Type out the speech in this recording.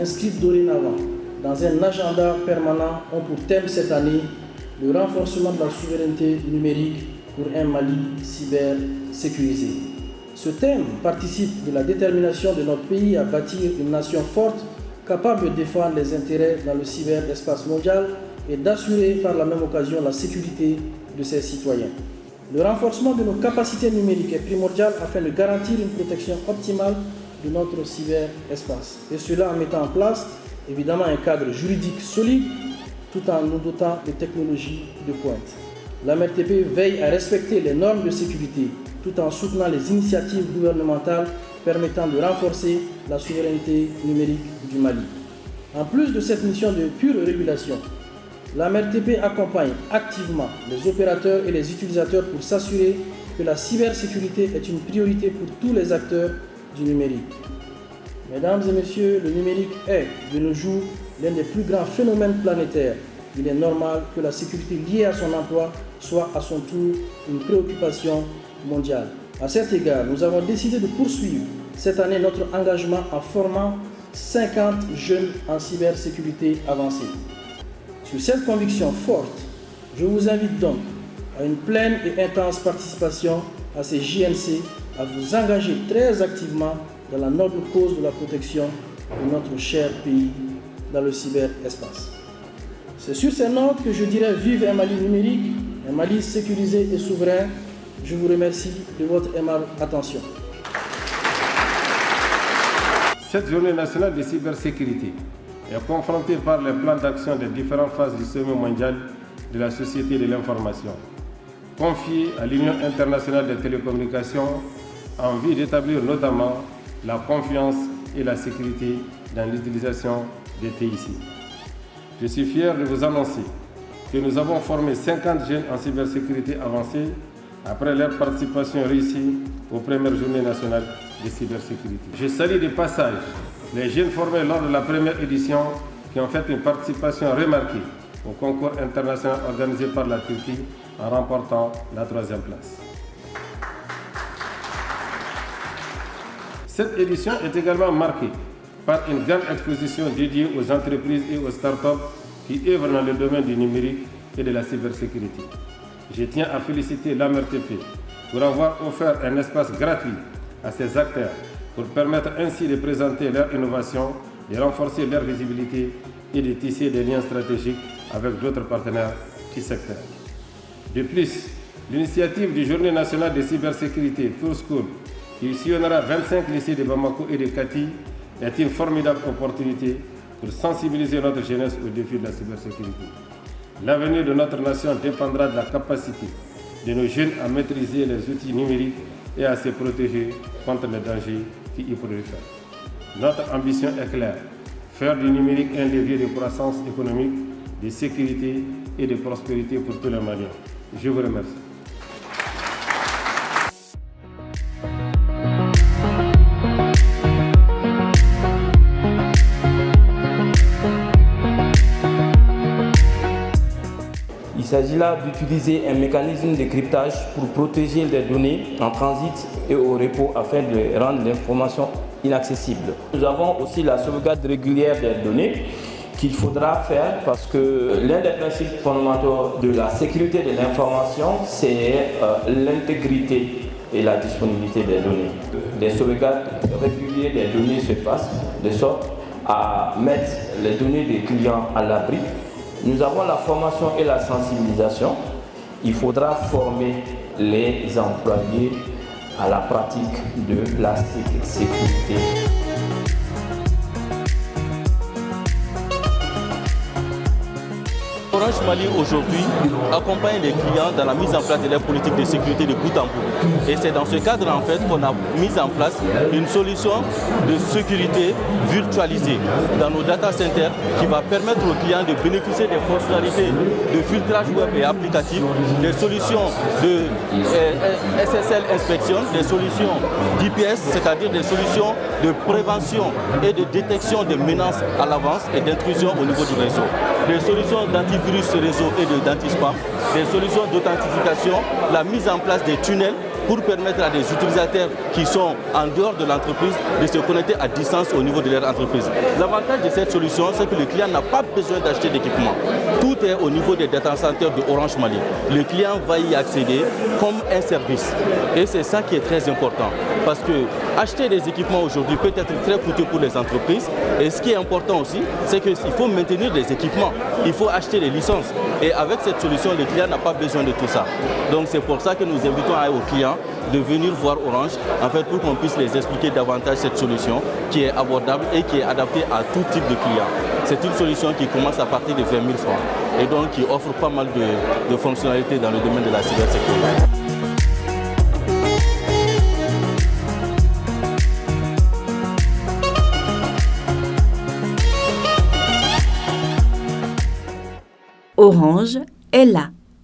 inscrites dorénavant dans un agenda permanent ont pour thème cette année le renforcement de la souveraineté numérique pour un Mali cyber-sécurisé. Ce thème participe de la détermination de notre pays à bâtir une nation forte, capable de défendre les intérêts dans le cyberespace mondial et d'assurer par la même occasion la sécurité de ses citoyens. Le renforcement de nos capacités numériques est primordial afin de garantir une protection optimale de notre cyberespace. Et cela en mettant en place évidemment un cadre juridique solide tout en nous dotant de technologies de pointe. L'AMRTP veille à respecter les normes de sécurité tout en soutenant les initiatives gouvernementales permettant de renforcer la souveraineté numérique du Mali. En plus de cette mission de pure régulation, l'AMRTP accompagne activement les opérateurs et les utilisateurs pour s'assurer que la cybersécurité est une priorité pour tous les acteurs du numérique. Mesdames et messieurs, le numérique est, de nos jours, l'un des plus grands phénomènes planétaires. Il est normal que la sécurité liée à son emploi soit à son tour une préoccupation mondiale. À cet égard, nous avons décidé de poursuivre cette année notre engagement en formant 50 jeunes en cybersécurité avancée. Sur cette conviction forte, je vous invite donc à une pleine et intense participation à ces JNC, à vous engager très activement dans la noble cause de la protection de notre cher pays dans le cyberespace. C'est sur ces notes que je dirais vive un Mali numérique, un Mali sécurisé et souverain. Je vous remercie de votre aimable attention. Cette journée nationale de cybersécurité est confrontée par les plans d'action des différentes phases du sommet mondial de la société de l'information, confié à l'Union internationale des télécommunications en vue d'établir notamment la confiance et la sécurité dans l'utilisation des TIC. Je suis fier de vous annoncer que nous avons formé 50 jeunes en cybersécurité avancée après leur participation réussie aux premières journées nationales de cybersécurité. Je salue de passage les jeunes formés lors de la première édition qui ont fait une participation remarquée au concours international organisé par la Turquie en remportant la 3e place. Cette édition est également marquée par une grande exposition dédiée aux entreprises et aux startups qui œuvrent dans le domaine du numérique et de la cybersécurité. Je tiens à féliciter l'AMRTP pour avoir offert un espace gratuit à ces acteurs pour permettre ainsi de présenter leurs innovations, de renforcer leur visibilité et de tisser des liens stratégiques avec d'autres partenaires du secteur. De plus, l'initiative du Journée nationale de cybersécurité Tour School, qui sillonnera 25 lycées de Bamako et de Kati, est une formidable opportunité pour sensibiliser notre jeunesse aux défis de la cybersécurité. L'avenir de notre nation dépendra de la capacité de nos jeunes à maîtriser les outils numériques et à se protéger contre les dangers qui y prolifèrent. Notre ambition est claire, faire du numérique un levier de croissance économique, de sécurité et de prospérité pour tous les Maliens. Je vous remercie. Il s'agit là d'utiliser un mécanisme de cryptage pour protéger les données en transit et au repos afin de rendre l'information inaccessible. Nous avons aussi la sauvegarde régulière des données qu'il faudra faire parce que l'un des principes fondamentaux de la sécurité de l'information, c'est l'intégrité et la disponibilité des données. Des sauvegardes régulières des données se passent de sorte à mettre les données des clients à l'abri. Nous avons la formation et la sensibilisation. Il faudra former les employés à la pratique de la sécurité. Orange Mali aujourd'hui accompagne les clients dans la mise en place de leur politique de sécurité de bout en bout. Et c'est dans ce cadre en fait qu'on a mis en place une solution de sécurité virtualisée dans nos data centers qui va permettre aux clients de bénéficier des fonctionnalités de filtrage web et applicatif, des solutions de SSL inspection, des solutions d'IPS, c'est-à-dire des solutions de prévention et de détection des menaces à l'avance et d'intrusion au niveau du réseau, des solutions d'antivirus réseau et d'anti-spam, des solutions d'authentification, la mise en place des tunnels pour permettre à des utilisateurs qui sont en dehors de l'entreprise de se connecter à distance au niveau de leur entreprise. L'avantage de cette solution, c'est que le client n'a pas besoin d'acheter d'équipement. Tout est au niveau des data centers de Orange Mali. Le client va y accéder comme un service. Et c'est ça qui est très important. Parce que acheter des équipements aujourd'hui peut être très coûteux pour les entreprises. Et ce qui est important aussi, c'est qu'il faut maintenir des équipements. Il faut acheter des licences. Et avec cette solution, le client n'a pas besoin de tout ça. Donc c'est pour ça que nous invitons aux clients de venir voir Orange, en fait, pour qu'on puisse les expliquer davantage cette solution qui est abordable et qui est adaptée à tout type de client. C'est une solution qui commence à partir de 20 000 francs et donc qui offre pas mal de fonctionnalités dans le domaine de la cybersécurité. Orange est là.